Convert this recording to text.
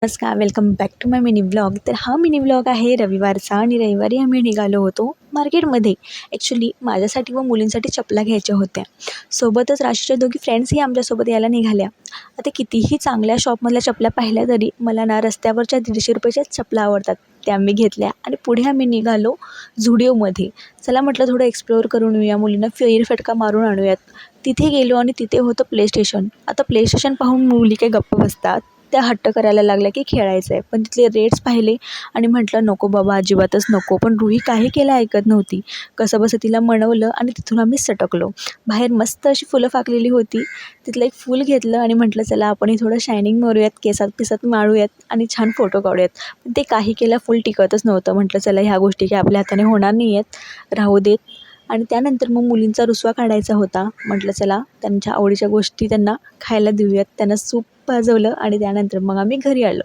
नमस्कार, welcome back to my mini vlog. तर हा मिनी व्लॉग आहे रविवारचा आणि रविवारी आम्ही निघालो होतो मार्केटमध्ये. ॲक्च्युली माझ्यासाठी व मुलींसाठी चपला घ्यायच्या होत्या. सोबतच राशीच्या दोघी फ्रेंड्सही आमच्यासोबत यायला निघाल्या. आता कितीही चांगल्या शॉपमधल्या चपला पाहिल्या तरी मला ना रस्त्यावरच्या ₹150च्याच चपला आवडतात. त्या आम्ही घेतल्या आणि पुढे आम्ही निघालो झुडिओमध्ये. चला म्हटलं थोडं एक्सप्लोअर करून येऊया, मुलींना फेरफटका मारून आणूयात. तिथे गेलो आणि तिथे होतं प्ले स्टेशन. आता प्ले स्टेशन पाहून मुली काही गप्प बसतात. त्या हट्ट करायला लागल्या की खेळायचं आहे. पण तिथले रेट्स पाहिले आणि म्हटलं नको बाबा, अजिबातच नको. पण रुही काही केलं ऐकत नव्हती. कसंबसं तिला मनवलं आणि तिथून आम्ही सटकलो. बाहेर मस्त अशी फुलं फाकलेली होती. तिथलं एक फूल घेतलं आणि म्हटलं चला आपणही थोडं शायनिंग मारूयात, केसात पिसात मारूयात आणि छान फोटो काढूयात. पण ते काही केलं फूल टिकतच नव्हतं. म्हटलं चला ह्या गोष्टी काही आपल्या हाताने होणार नाही आहेत, राहू देत. आणि त्यानंतर मग मुलींचा रुसवा काढायचा होता. म्हटलं चला त्यांच्या आवडीच्या गोष्टी त्यांना खायला देऊयात. त्यांना सूप पाजवलं आणि त्यानंतर मग आम्ही घरी आलो.